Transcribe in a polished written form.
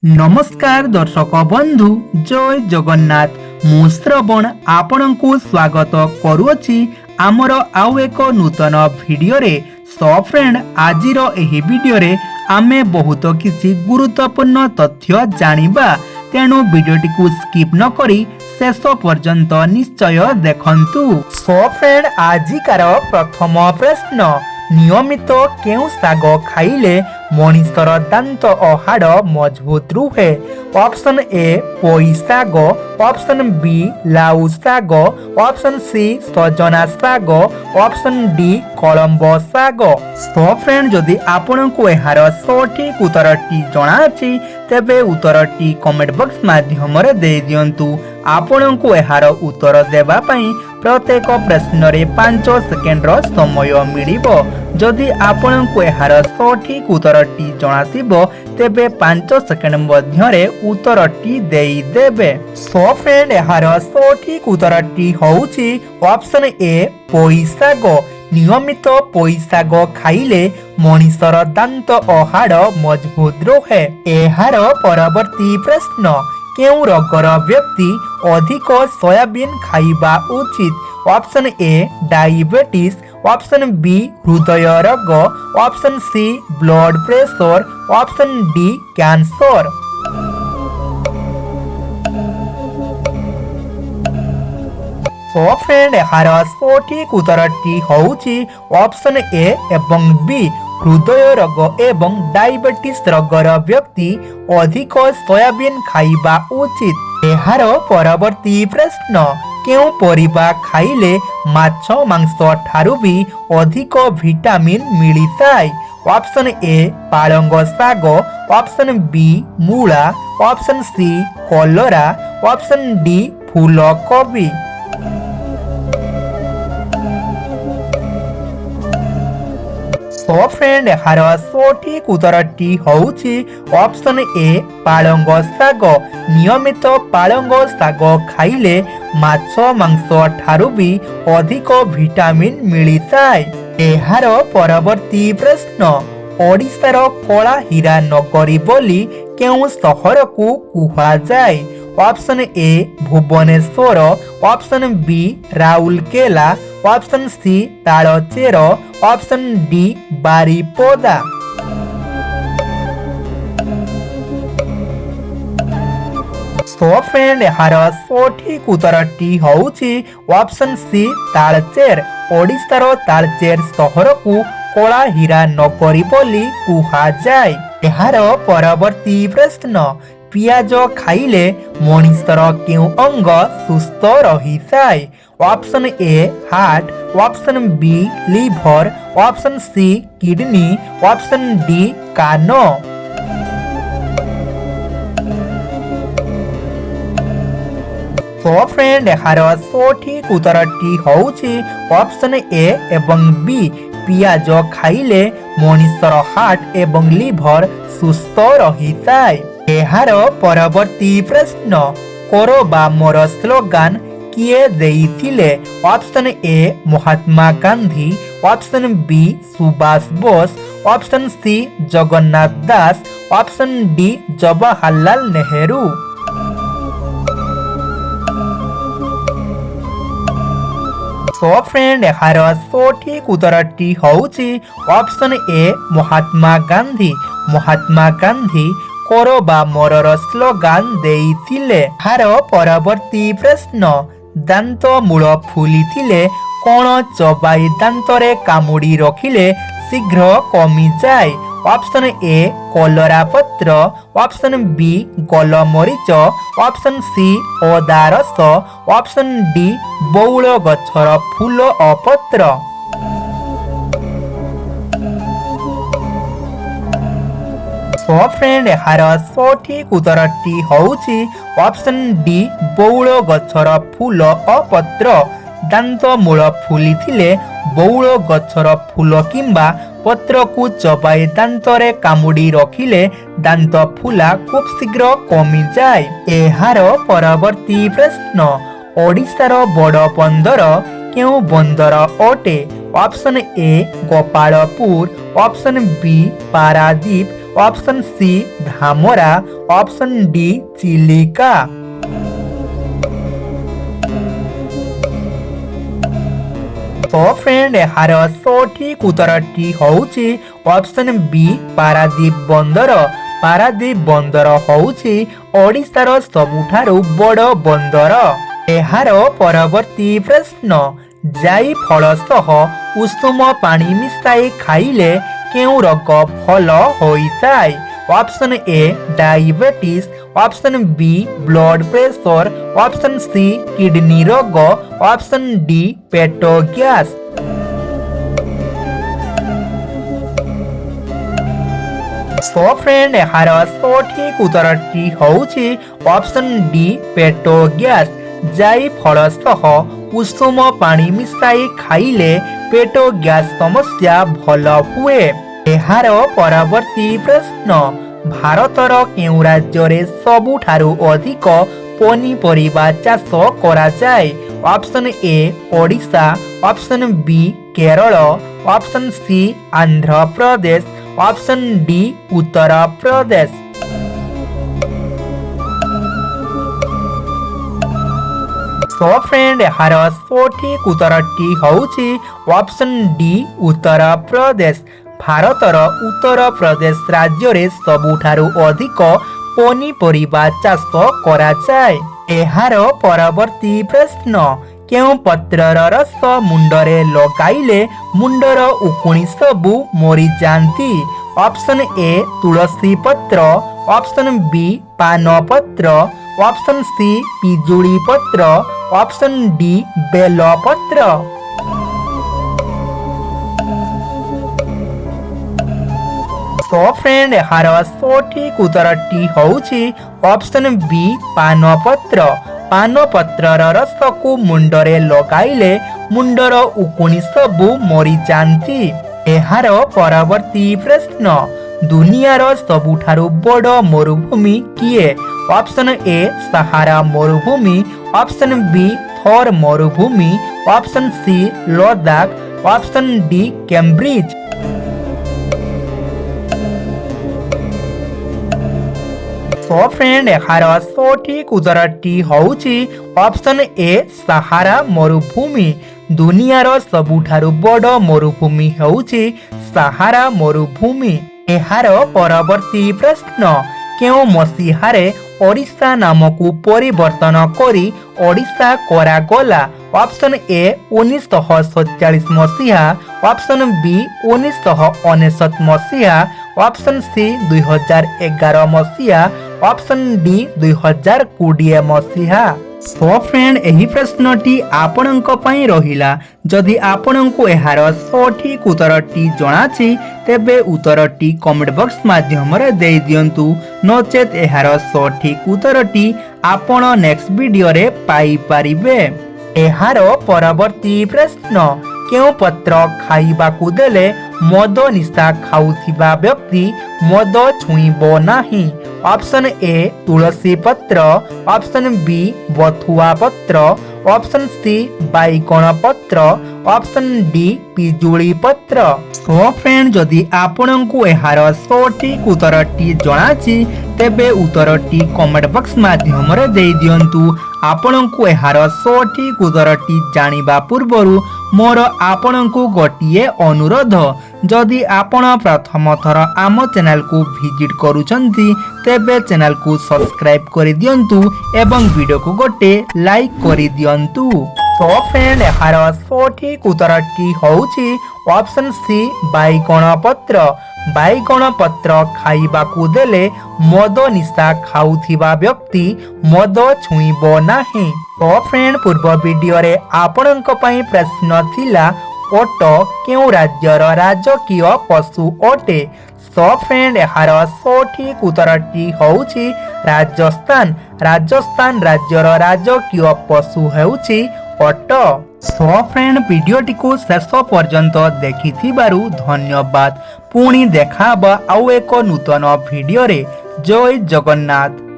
नमस्कार दर्शक बंधु जय जगन्नाथ मु श्रवण आपणଙ୍କୁ स्वागत करुअछि आमर आउ एक नूतन भिडियो रे। सो फ्रेंड आजिर एही भिडियो रे आमे बहुत किछि गुरुत्वपूर्ण तथ्य जानिबा, तेणु भिडियोटी को स्किप न करी शेष पर्यंत निश्चय देखंतु। सो फ्रेंड आजिकार प्रथम प्रश्न, नियमित केउ साग खाइले मनिषर दांत और हाड़ मजबूत रुहे? ऑप्शन ए पोई साग, ऑप्शन बी लाउ साग, ऑप्शन सी सजना साग, ऑप्शन डी कलम्बो साग। सो फ्रेंड जदि आपनकु एहार सठिक उत्तरटी जଣା अछि तेबे उत्तरटी कमेंट बॉक्स माध्यम रे दे दियंतु। आपनकु एहार उत्तर देबा पई प्रत्येक प्रश्न रे 5 सेकेंड रो समय मिलिबो। जदि आपनकु एहार सठिक उत्तरटी जଣା थिबो तेबे 5 सेकेंड मध्य रे उत्तरटी देई देबे। सो फ्रेंड एहार सठिक उत्तरटी होउछि ऑप्शन ए पोई साग। नियमित पोई साग खाइले मनिषर दांत और हाड़ मजबूत रहे। एहार परवर्ती प्रश्न, केउ रोगर व्यक्ति अधिक सोयाबीन खाइबा उचित? Option A diabetes, option B हृदय रोग, option C blood pressure, option D cancer. So friend एहार सठिक उत्तरटी होउछि ऑप्शन ए एवं बी हृदय रोग एवं डायबिटीज रोगर व्यक्ति अधिक सोयाबीन खाइबा उचित। एहार परवर्ती प्रश्न, केउ परिबा खाइले माछ मांस ठारू भी अधिक विटामिन मिलिଥାଏ? ऑप्शन ए पालंग साग, ऑप्शन बी मूला, ऑप्शन सी कलरा, ऑप्शन डी फूलकोबी। सो फ्रेंड एहार सठिक उत्तरटी होउछि ऑप्शन ए पालंग साग। नियमित पालंग साग खाइले माछ मांस ठारू भी अधिक विटामिन मिलिଥାଏ। एहार परवर्ती प्रश्न, ओडिशार कला हीरा नगरी बोली केउ सहर को कुहा जाय? Option A Bhubaneswar, option B Rourkela, option C Talcher, option D Baripada. So friend एहार सठिक उत्तरटी होउछि ऑप्शन सी तालचेर। ओडिशार तालचेर सहर को कला हीरा नगरी बोली कुहा जाय। एहार परवर्ती प्रश्न, पियाज खाइले मनिषर केउ अंग सुस्थ रहिଥାଏ? Option A heart, option B liver, option C kidney, option D कानो। सो फ्रेंड एहार सठिक उत्तरटी होउछि ऑप्शन ए एवं बी पियाज खाइले मनिषर हार्ट एवं लिवर सुस्थ रहिଥାଏ। एहार परवर्ती प्रश्न, करो बा मोर स्लोगान किए देइथिले? Option A Mahatma Gandhi, option B Subhash Bose, option C Jagannath Das, option D Jawaharlal Nehru. So friend एहार सठिक उत्तरटी होउछि ऑप्शन ए महात्मा गांधी। महात्मा गांधी करो बा मोरर स्लोगान देइथिले। एहार परवर्ती प्रश्न, दांत मूल फुलिथिले कोन चबाई दांतरे कामुड़ी रखिले शीघ्र कमी जाए? ऑप्शन ए कलरा पत्र, ऑप्शन बी गोलमरीच, ऑप्शन सी अदा रस, ऑप्शन डी बौल गछर फूल और पत्र। सो फ्रेंड एहार सठिक उत्तरटी होउछि ऑप्शन डी बौल गछर फूल और पत्र। दांत मूल फुलिथिले बौल गछर फूल किंबा पत्र को चबाई दांतरे कामुड़ी रखिले दांत फुला खूब शीघ्र कमी जाए। एहार परवर्ती प्रश्न, ओडिशार बड़ बंदर केउ बंदर अटे? Option A Gopalpur, option B Paradip, option C Dhamra, option D Chilika. तो फ्रेंड यार सठिक उत्तरटी होउची ऑप्शन बी पारादीप बंदर। पारादीप बंदर होउची ओडिशार सबुठारु बड़ बंदर। एहार परवर्ती प्रश्न जाई फल सह उषुम पानी मिसाई खाइले केउ रोग भल होइताय? Option A diabetes, option B blood pressure, option C kidney रोग, ऑप्शन डी पेट गैस। सो फ्रेंड यार सठिक उत्तरटी होउची ऑप्शन डी पेट गैस। जाई फल सह उषुम पानी मिसाई खाइले पेट गैस समस्या भल हुए। एहार परवर्ती प्रश्न भारतर केउ राज्य सबुठारु अधिक पनीपरिबा चाष करा जाय? Option A Odisha, option B Kerala, option C Andhra Pradesh, option D Uttar Pradesh. So friend यार सठिक उत्तरटी होउची ऑप्शन डी उत्तर प्रदेश। भारतर उत्तर प्रदेश राज्य रे सबुठारु अधिक पनीपरिबा चाष करा जाय। एहार परवर्ती प्रश्न केउ पत्रर रस मुंडरे लगाइले मुंडर उकुणी सबु मरी जांती? ऑप्शन ए तुलसी पत्र, ऑप्शन बी पान पत्र, ऑप्शन सी पिजुली पत्र, ऑप्शन डी बेल पत्र। तो फ्रेंड यार सठिक उत्तरटी होउची ऑप्शन बी पान पत्र। पान पत्रर रस को मुंडरे लगाइले मुंडर उकुणी सबु मरी जांती। एहार परवर्ती प्रश्न दुनियार सबुठारु बड़ मरुभूमि किए? ऑप्शन ए सहारा मरुभूमि, ऑप्शन बी थर मरुभूमि, option C Ladakh, option D Cambridge. तो फ्रेंड यार सठिक उत्तरटी होउची ऑप्शन ए सहारा मरुभूमि। दुनियार सबुठारु बड़ मरुभूमि होउची सहारा मरुभूमि। एहार परवर्ती प्रश्न केउ मसीहारे ओडिशा नामकु परिवर्तन करी ओडिशा करागला? ऑप्शन ए 1947 मसीहा, ऑप्शन बी 1999 मसीहा, ऑप्शन सी 2011 मसीहा, ऑप्शन डी 2020 मसीहा। सो फ्रेंड एही प्रश्नटी आपणक पई रहिला। जदि आपणको एहार सठिक उत्तरटी जणाछि तेबे उत्तरटी कमेंट बॉक्स माध्यम रे दे दियंतु, नचेत एहार सठिक उत्तरटी आपण नेक्स्ट वीडियो रे पाई परिबे। एहार परवर्ती प्रश्न केउ पत्र खाइबाकू देले मद निशा खाउथिबा व्यक्ति मद छुईबो नाही? ऑप्शन ए तुलसी पत्र, ऑप्शन बी बथुआ पत्र, ऑप्शन सी बैगण पत्र, ऑप्शन डी पिजुली पत्र। सो फ्रेंड जदि आपणको एहार सठिक उत्तरटी जणाछि तेबे उत्तरटी कमेंट बॉक्स माध्यम रे दे दियंतु। आपणको एहार सठिक उत्तरटी जानिबा पूर्वरु मोर आपणको गोटिए अनुरोध, जदि आपण प्रथम थर आम चैनल को विजिट करूछंती तेबे चैनल को सब्सक्राइब करि दियंतु एवं वीडियो को गोटे लाइक करि दियंतु। तो फ्रेंड यार सठिक उत्तरटी होउची ऑप्शन सी बैगण पत्र। बैगण पत्र खाइबाकू देले मद निशा खाउथिबा व्यक्ति मद छुईबो नाही। तो फ्रेंड पूर्व वीडियो रे आपणक पई प्रश्न थिला ओट केउ राज्यर राजकीय पशु अटे? सो फ्रेंड यार सठिक उत्तरटी होउची राजस्थान। राजस्थान राज्यर राजकीय पशु हेउची ओट। सो फ्रेंड वीडियोटी को शेष पर्यंत देखिथिबारु धन्यवाद। पुणी देखाबा आउ एक नूतन वीडियो रे। जय जगन्नाथ।